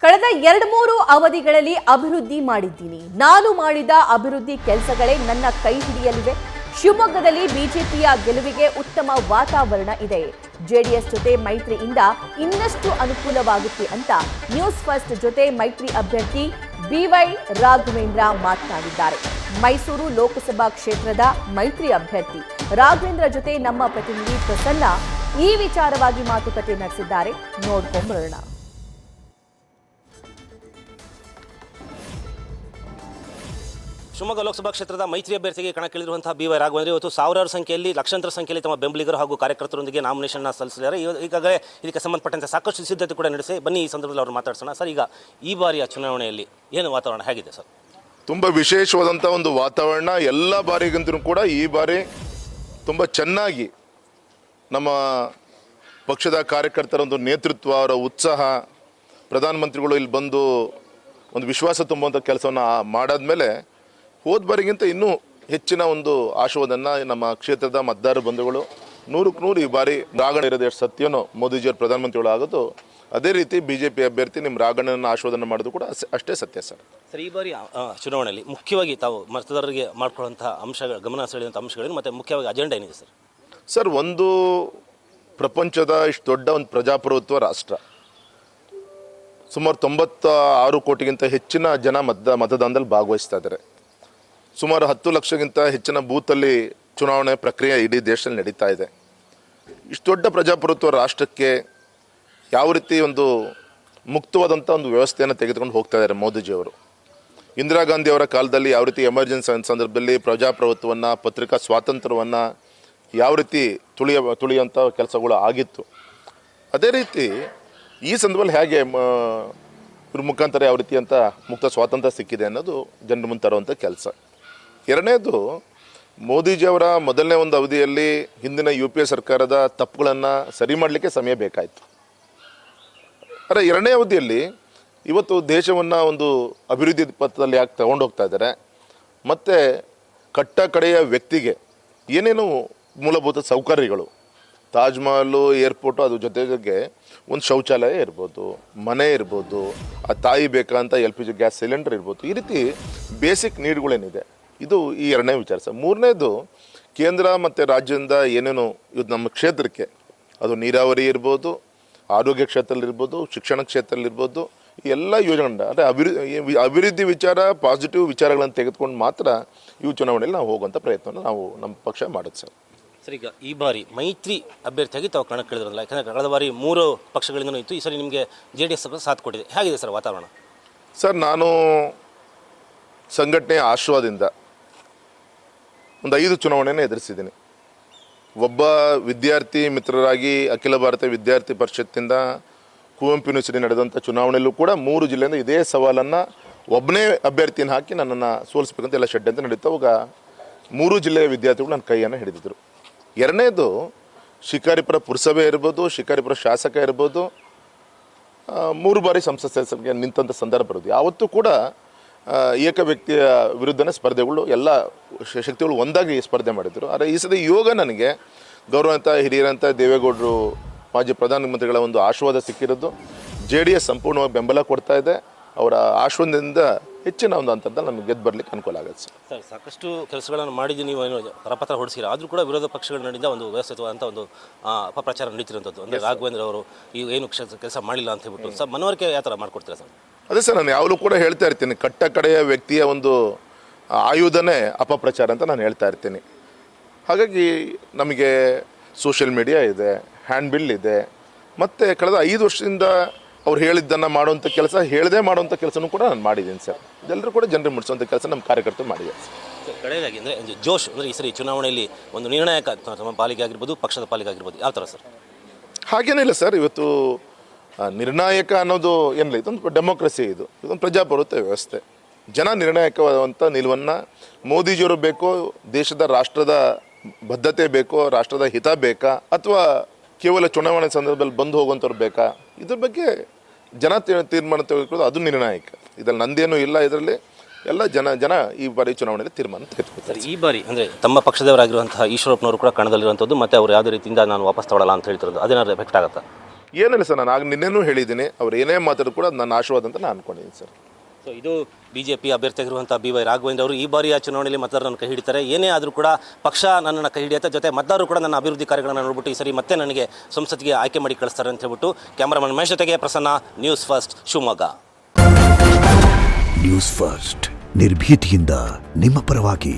ಕಳೆದ 2-3 ಅವಧಿಗಳಲ್ಲಿ ಅಭಿವೃದ್ಧಿ ಮಾಡಿದ್ದೀನಿ. ನಾನು ಮಾಡಿದ ಅಭಿವೃದ್ಧಿ ಕೆಲಸಗಳೇ ನನ್ನ ಕೈ ಹಿಡಿಯಲಿವೆ. ಶಿವಮೊಗ್ಗದಲ್ಲಿ ಬಿಜೆಪಿಯ ಗೆಲುವಿಗೆ ಉತ್ತಮ ವಾತಾವರಣ ಇದೆ. ಜೆಡಿಎಸ್ ಜೊತೆ ಮೈತ್ರಿಯಿಂದ ಇನ್ನಷ್ಟು ಅನುಕೂಲವಾಗುತ್ತೆ ಅಂತ ನ್ಯೂಸ್ ಫಸ್ಟ್ ಜೊತೆ ಮೈತ್ರಿ ಅಭ್ಯರ್ಥಿ ಬಿವೈ ರಾಘವೇಂದ್ರ ಮಾತನಾಡಿದ್ದಾರೆ. ಮೈಸೂರು ಲೋಕಸಭಾ ಕ್ಷೇತ್ರದ ಮೈತ್ರಿ ಅಭ್ಯರ್ಥಿ ರಾಘವೇಂದ್ರ ಜೊತೆ ನಮ್ಮ ಪ್ರತಿನಿಧಿ ಪ್ರಸನ್ನ ಈ ವಿಚಾರವಾಗಿ ಮಾತುಕತೆ ನಡೆಸಿದ್ದಾರೆ. ನೋಡ್ಕೊಂಡ್ಬರೋಣ. ಶಿವಮೊಗ್ಗ ಲೋಕಸಭಾ ಕ್ಷೇತ್ರದ ಮೈತ್ರಿ ಅಭ್ಯರ್ಥಿಗೆ ಕಣಕ್ಕಿಳಿದಿರುವಂತಹ ಬಿವೈ ರಾಘವೇಂದ್ರ ಇವತ್ತು ಸಾವಿರಾರು ಸಂಖ್ಯೆಯಲ್ಲಿ ಲಕ್ಷಾಂತರ ಸಂಖ್ಯೆಯಲ್ಲಿ ತಮ್ಮ ಬೆಂಬಲಿಗರು ಹಾಗೂ ಕಾರ್ಯಕರ್ತರೊಂದಿಗೆ ನಾಮಿನೇಷನ್ ಸಲ್ಲಿಸಿದ್ದಾರೆ. ಈಗಾಗಲೇ ಇದಕ್ಕೆ ಸಂಬಂಧಪಟ್ಟಂತೆ ಸಾಕಷ್ಟು ಸಿದ್ಧತೆ ಕೂಡ ನಡೆಸಿ ಬನ್ನಿ ಈ ಸಂದರ್ಭದಲ್ಲಿ ಅವರು ಮಾತಾಡ್ಸೋಣ. ಸರ್, ಈಗ ಈ ಬಾರಿಯ ಚುನಾವಣೆಯಲ್ಲಿ ಏನು ವಾತಾವರಣ ಹೇಗಿದೆ ಸರ್? ತುಂಬ ವಿಶೇಷವಾದಂಥ ಒಂದು ವಾತಾವರಣ. ಎಲ್ಲ ಬಾರಿಗಿಂತಲೂ ಕೂಡ ಈ ಬಾರಿ ತುಂಬ ಚೆನ್ನಾಗಿ ನಮ್ಮ ಪಕ್ಷದ ಕಾರ್ಯಕರ್ತರ ಒಂದು ನೇತೃತ್ವ, ಅವರ ಉತ್ಸಾಹ, ಪ್ರಧಾನಮಂತ್ರಿಗಳು ಇಲ್ಲಿ ಬಂದು ಒಂದು ವಿಶ್ವಾಸ ತುಂಬುವಂಥ ಕೆಲಸವನ್ನು ಮಾಡಾದ್ಮೇಲೆ ಹೋದ ಬಾರಿಗಿಂತ ಇನ್ನೂ ಹೆಚ್ಚಿನ ಒಂದು ಆಶಾವಾದನ್ನು ನಮ್ಮ ಕ್ಷೇತ್ರದ ಮತದಾರ ಬಂಧುಗಳು 100ಕ್ಕೆ 100 ಈ ಬಾರಿ ರಾಘಣ್ಣ ಇರೋದು ಎಷ್ಟು ಸತ್ಯನೋ ಮೋದಿಜಿಯವರು ಪ್ರಧಾನಮಂತ್ರಿಗಳು ಆಗೋದು ಅದೇ ರೀತಿ ಬಿಜೆಪಿ ಅಭ್ಯರ್ಥಿ ನಿಮ್ಮ ರಾಘಣ್ಣನ ಆಶಾವಾದನ ಮಾಡೋದು ಕೂಡ ಅಷ್ಟೇ ಸತ್ಯ ಸರ್. ಸರ್, ಈ ಬಾರಿ ಚುನಾವಣೆಯಲ್ಲಿ ಮುಖ್ಯವಾಗಿ ತಾವು ಮತದಾರರಿಗೆ ಮಾಡ್ಕೊಳ್ಳುವಂತಹ ಅಂಶಗಳು, ಗಮನ ಸೆಳೆಯುವಂಥ ಅಂಶಗಳೇನು ಮತ್ತು ಮುಖ್ಯವಾಗಿ ಅಜೆಂಡಾ ಏನಿದೆ ಸರ್? ಸರ್, ಒಂದು ಪ್ರಪಂಚದ ಇಷ್ಟು ದೊಡ್ಡ ಒಂದು ಪ್ರಜಾಪ್ರಭುತ್ವ ರಾಷ್ಟ್ರ, ಸುಮಾರು 96 ಕೋಟಿಗಿಂತ ಹೆಚ್ಚಿನ ಜನ ಮತದಾನದಲ್ಲಿ ಭಾಗವಹಿಸ್ತಾ ಇದ್ದಾರೆ. ಸುಮಾರು 10 ಲಕ್ಷಕ್ಕಿಂತ ಹೆಚ್ಚಿನ ಬೂತಲ್ಲಿ ಚುನಾವಣೆ ಪ್ರಕ್ರಿಯೆ ಇಡೀ ದೇಶದಲ್ಲಿ ನಡೀತಾ ಇದೆ. ಇಷ್ಟು ದೊಡ್ಡ ಪ್ರಜಾಪ್ರಭುತ್ವ ರಾಷ್ಟ್ರಕ್ಕೆ ಯಾವ ರೀತಿ ಒಂದು ಮುಕ್ತವಾದಂಥ ಒಂದು ವ್ಯವಸ್ಥೆಯನ್ನು ತೆಗೆದುಕೊಂಡು ಹೋಗ್ತಾ ಇದ್ದಾರೆ ಮೋದಿಜಿಯವರು. ಇಂದಿರಾ ಗಾಂಧಿ ಅವರ ಕಾಲದಲ್ಲಿ ಯಾವ ರೀತಿ ಎಮರ್ಜೆನ್ಸಿ ಸಂದರ್ಭದಲ್ಲಿ ಪ್ರಜಾಪ್ರಭುತ್ವವನ್ನು, ಪತ್ರಿಕಾ ಸ್ವಾತಂತ್ರ್ಯವನ್ನು ಯಾವ ರೀತಿ ತುಳಿಯುವಂಥ ಕೆಲಸಗಳು ಆಗಿತ್ತು, ಅದೇ ರೀತಿ ಈ ಸಂದರ್ಭದಲ್ಲಿ ಹೇಗೆ ಇವ್ರ ಮುಖಾಂತರ ಯಾವ ರೀತಿ ಅಂತ ಮುಕ್ತ ಸ್ವಾತಂತ್ರ್ಯ ಸಿಕ್ಕಿದೆ ಅನ್ನೋದು ಜನರ ಮುಂದೆ ತರುವಂಥ ಕೆಲಸ. ಎರಡನೇದು, ಮೋದಿಜಿಯವರ ಮೊದಲನೇ ಒಂದು ಅವಧಿಯಲ್ಲಿ ಹಿಂದಿನ UPA ಸರ್ಕಾರದ ತಪ್ಪುಗಳನ್ನು ಸರಿ ಮಾಡಲಿಕ್ಕೆ ಸಮಯ ಬೇಕಾಯಿತು. ಆದರೆ ಎರಡನೇ ಅವಧಿಯಲ್ಲಿ ಇವತ್ತು ದೇಶವನ್ನು ಒಂದು ಅಭಿವೃದ್ಧಿ ಪಥದಲ್ಲಿ ಯಾಕೆ ತಗೊಂಡೋಗ್ತಾ ಇದ್ದಾರೆ, ಮತ್ತು ಕಟ್ಟ ಕಡೆಯ ವ್ಯಕ್ತಿಗೆ ಏನೇನು ಮೂಲಭೂತ ಸೌಕರ್ಯಗಳು, ತಾಜ್ ಮಹಲ್, ಏರ್ಪೋರ್ಟು, ಅದ್ರ ಜೊತೆಗೆ ಒಂದು ಶೌಚಾಲಯ ಇರ್ಬೋದು, ಮನೆ ಇರ್ಬೋದು, ಆ ತಾಯಿ ಬೇಕಂತ LPG ಗ್ಯಾಸ್ ಸಿಲಿಂಡರ್ ಇರ್ಬೋದು, ಈ ರೀತಿ ಬೇಸಿಕ್ ನೀಡ್ಗಳೇನಿದೆ ಇದು ಈ ಎರಡನೇ ವಿಚಾರ ಸರ್. ಮೂರನೇದು, ಕೇಂದ್ರ ಮತ್ತು ರಾಜ್ಯದಿಂದ ಏನೇನು ಇದು ನಮ್ಮ ಕ್ಷೇತ್ರಕ್ಕೆ, ಅದು ನೀರಾವರಿ ಇರ್ಬೋದು, ಆರೋಗ್ಯ ಕ್ಷೇತ್ರದಲ್ಲಿರ್ಬೋದು, ಶಿಕ್ಷಣ ಕ್ಷೇತ್ರದಲ್ಲಿರ್ಬೋದು, ಈ ಎಲ್ಲ ಯೋಜನೆಗಳನ್ನ ಅಂದರೆ ಅಭಿವೃದ್ಧಿ ವಿಚಾರ, ಪಾಸಿಟಿವ್ ವಿಚಾರಗಳನ್ನು ತೆಗೆದುಕೊಂಡು ಮಾತ್ರ ಈ ಚುನಾವಣೆಯಲ್ಲಿ ನಾವು ಹೋಗುವಂಥ ಪ್ರಯತ್ನವನ್ನು ನಮ್ಮ ಪಕ್ಷ ಮಾಡುತ್ತೆ ಸರ್. ಸರ್, ಈಗ ಈ ಬಾರಿ ಮೈತ್ರಿ ಅಭ್ಯರ್ಥಿಯಾಗಿ ತಾವು ಕಣಕ್ಕಿಳಿದ್ರಲ್ಲ, ಯಾಕಂದರೆ ಕಳೆದ ಬಾರಿ 3 ಪಕ್ಷಗಳಿಂದಲೂ ಇತ್ತು, ಈ ಸರಿ ನಿಮಗೆ JDS ಸಾಥ್ ಕೊಟ್ಟಿದೆ. ಹೇಗಿದೆ ಸರ್ ವಾತಾವರಣ? ಸರ್, ನಾನು ಸಂಘಟನೆಯ ಆಶ್ವಾದಿಂದ ಒಂದು 5 ಚುನಾವಣೆಯನ್ನು ಎದುರಿಸಿದ್ದೀನಿ. ಒಬ್ಬ ವಿದ್ಯಾರ್ಥಿ ಮಿತ್ರರಾಗಿ ಅಖಿಲ ಭಾರತ ವಿದ್ಯಾರ್ಥಿ ಪರಿಷತ್ತಿಂದ ಕುವೆಂಪು ಯೂನಿವರ್ಸಿಟಿ ನಡೆದಂಥ ಚುನಾವಣೆಯಲ್ಲೂ ಕೂಡ 3 ಜಿಲ್ಲೆಯಿಂದ ಇದೇ ಸವಾಲನ್ನು ಒಬ್ಬನೇ ಅಭ್ಯರ್ಥಿಯನ್ನು ಹಾಕಿ ನನ್ನನ್ನು ಸೋಲಿಸ್ಬೇಕಂತ ಎಲ್ಲ ಷಡ್ಯಂತ್ರ ನಡೀತಾ ಹೋಗ 3 ಜಿಲ್ಲೆಯ ವಿದ್ಯಾರ್ಥಿಗಳು ನನ್ನ ಕೈಯನ್ನು ಹಿಡಿದಿದ್ರು. ಎರಡನೇದು, ಶಿಕಾರಿಪುರ ಪುರಸಭೆ ಇರ್ಬೋದು, ಶಿಕಾರಿಪುರ ಶಾಸಕ ಇರ್ಬೋದು, 3 ಬಾರಿ ಸಂಸತ್ ಸದಸ್ಯರಿಗೆ ನಿಂತಂಥ ಸಂದರ್ಭ ಬರೋದು. ಯಾವತ್ತೂ ಕೂಡ ಏಕ ವ್ಯಕ್ತಿಯ ವಿರುದ್ಧನೇ ಸ್ಪರ್ಧೆಗಳು, ಎಲ್ಲ ಶಕ್ತಿಗಳು ಒಂದಾಗಿ ಸ್ಪರ್ಧೆ ಮಾಡಿದರು. ಆದರೆ ಈ ಸಲ ಯೋಗ ನನಗೆ ಗೌರವಾನ್ವಿತ ಹಿರಿಯರಂಥ ದೇವೇಗೌಡರು, ಮಾಜಿ ಪ್ರಧಾನಮಂತ್ರಿಗಳ ಒಂದು ಆಶೀರ್ವಾದ ಸಿಕ್ಕಿರೋದು, JDS ಸಂಪೂರ್ಣವಾಗಿ ಬೆಂಬಲ ಕೊಡ್ತಾ ಇದೆ. ಅವರ ಆಶ್ವಾದದಿಂದ ಹೆಚ್ಚಿನ ಒಂದು ಹಂತದಲ್ಲಿ ನಮಗೆ ಗೆದ್ದು ಬರಲಿಕ್ಕೆ ಅನುಕೂಲ ಆಗುತ್ತೆ ಸರ್. ಸಾಕಷ್ಟು ಕೆಲಸಗಳನ್ನು ಮಾಡಿದ್ದು ನೀವು ಏನು ಕರಪತ್ರ ಹೊಡಿಸಿರ, ಆದರೂ ಕೂಡ ವಿರೋಧ ಪಕ್ಷಗಳ ನಡುವೆ ಒಂದು ವ್ಯವಸ್ಥಿತವಾದಂಥ ಒಂದು ಅಪಪ್ರಚಾರ ನಡೀತಿರುವಂಥದ್ದು. ಅಂದರೆ ರಾಘವೇಂದ್ರ ಅವರು ಈ ಏನು ಕೆಲಸ ಮಾಡಿಲ್ಲ ಅಂತ ಹೇಳ್ಬಿಟ್ಟು ಸರ್ ಮನವರಿಕೆ ಯಾವ ಥರ ಮಾಡ್ಕೊಡ್ತೀರಾ ಸರ್? ಅದೇ ಸರ್, ನಾನು ಯಾವಾಗಲೂ ಕೂಡ ಹೇಳ್ತಾ ಇರ್ತೀನಿ, ಕಟ್ಟ ಕಡೆಯ ವ್ಯಕ್ತಿಯ ಒಂದು ಆಯುಧನೇ ಅಪಪ್ರಚಾರ ಅಂತ ನಾನು ಹೇಳ್ತಾ ಇರ್ತೀನಿ. ಹಾಗಾಗಿ ನಮಗೆ ಸೋಷಿಯಲ್ ಮೀಡಿಯಾ ಇದೆ, ಹ್ಯಾಂಡ್ ಬಿಲ್ ಇದೆ, ಮತ್ತು ಕಳೆದ 5 ವರ್ಷದಿಂದ ಅವ್ರು ಹೇಳಿದ್ದನ್ನು ಮಾಡುವಂಥ ಕೆಲಸ, ಹೇಳದೆ ಮಾಡುವಂಥ ಕೆಲಸನೂ ಕೂಡ ನಾನು ಮಾಡಿದ್ದೀನಿ ಸರ್. ಇದೆಲ್ಲರೂ ಕೂಡ ಜನರಿಗೆ ಮುಟ್ಟಿಸುವಂಥ ಕೆಲಸ ನಮ್ಮ ಕಾರ್ಯಕರ್ತರು ಮಾಡಿದ್ದಾರೆ ಸರ್. ಕಡೆಯದಾಗಿ ಅಂದರೆ ಜೋಶ್, ಅಂದರೆ ಈ ಸರಿ ಚುನಾವಣೆಯಲ್ಲಿ ಒಂದು ನಿರ್ಣಾಯಕ ತಮ್ಮ ಪಾಲಿಗೆ ಆಗಿರ್ಬೋದು, ಪಕ್ಷದ ಪಾಲಿಗೆ ಆಗಿರ್ಬೋದು, ಯಾವ ಥರ ಸರ್? ಹಾಗೇನಿಲ್ಲ ಸರ್, ಇವತ್ತು ನಿರ್ಣಾಯಕ ಅನ್ನೋದು ಏನಿಲ್ಲ, ಇದೊಂದು ಡೆಮೋಕ್ರಸಿ, ಇದೊಂದು ಪ್ರಜಾಪ್ರಭುತ್ವ ವ್ಯವಸ್ಥೆ. ಜನ ನಿರ್ಣಾಯಕವಾದಂಥ ನಿಲುವನ್ನು ಮೋದಿಜಿಯವರು ಬೇಕೋ, ದೇಶದ ರಾಷ್ಟ್ರದ ಬದ್ಧತೆ ಬೇಕೋ, ರಾಷ್ಟ್ರದ ಹಿತ ಬೇಕಾ, ಅಥವಾ ಕೇವಲ ಚುನಾವಣೆ ಸಂದರ್ಭದಲ್ಲಿ ಬಂದು ಹೋಗುವಂಥವ್ರು ಬೇಕಾ, ಇದ್ರ ಬಗ್ಗೆ ಜನ ತೀರ್ಮಾನ ತೆಗೆದುಕೊಳ್ಳೋದು ಅದು ನಿರ್ಣಾಯಕ. ಇದರಲ್ಲಿ ನಂದೇನೂ ಇಲ್ಲ. ಇದರಲ್ಲಿ ಎಲ್ಲ ಜನ ಈ ಬಾರಿ ಚುನಾವಣೆಯಲ್ಲಿ ತೀರ್ಮಾನ ತೆಗೆದುಕೊಳ್ತಾರೆ. ಈ ಬಾರಿ ಅಂದರೆ ತಮ್ಮ ಪಕ್ಷದವರಾಗಿರುವಂತಹ ಈಶ್ವರಪ್ಪನವರು ಕೂಡ ಕಣದಲ್ಲಿರುವಂಥದ್ದು, ಮತ್ತು ಅವರು ಯಾವುದೇ ರೀತಿಯಿಂದ ನಾನು ವಾಪಸ್ ತಗೊಳ್ಳಲ್ಲ ಅಂತ ಹೇಳ್ತಿರೋದು, ಅದೇನಾದ್ರು ಎಫೆಕ್ಟ್ ಆಗುತ್ತಾ? ಏನಿಲ್ಲ ಸರ್, ನಾನು ಆಗ ನಿನ್ನೆನೂ ಹೇಳಿದ್ದೀನಿ, ಅವ್ರು ಏನೇ ಮಾತಾಡೋದು ಕೂಡ ನನ್ನ ಆಶೀರ್ವಾದ ಅಂತ ನಾನು ಅನ್ಕೊಂಡಿದ್ದೀನಿ ಸರ್. ಸೊ ಇದು ಬಿಜೆಪಿ ಅಭ್ಯರ್ಥಿಯಾಗಿರುವಂಥ BY ರಾಘವೇಂದ್ರ ಅವರು ಈ ಬಾರಿಯ ಚುನಾವಣೆಯಲ್ಲಿ ಮತದಾರರನ್ನು ಕೈ ಹಿಡಿತಾರೆ. ಏನೇ ಆದರೂ ಕೂಡ ಪಕ್ಷ ನನ್ನನ್ನು ಕೈ ಹಿಡಿಯುತ್ತೆ, ಜೊತೆ ಮತದಾರರು ಕೂಡ ನನ್ನ ಅಭಿವೃದ್ಧಿ ಕಾರ್ಯಗಳನ್ನು ನೋಡ್ಬಿಟ್ಟು ಈ ಸರಿ ಮತ್ತೆ ನನಗೆ ಸಂಸತ್ತಿಗೆ ಆಯ್ಕೆ ಮಾಡಿ ಕಳಿಸ್ತಾರೆ ಅಂತ ಹೇಳ್ಬಿಟ್ಟು ಕ್ಯಾಮರಾಮನ್ ಮಹೇಶ್ ಜೊತೆಗೆ Prasanna, news first Shivamogga. News first ನಿರ್ಭೀತಿಯಿಂದ ನಿಮ್ಮ ಪರವಾಗಿ.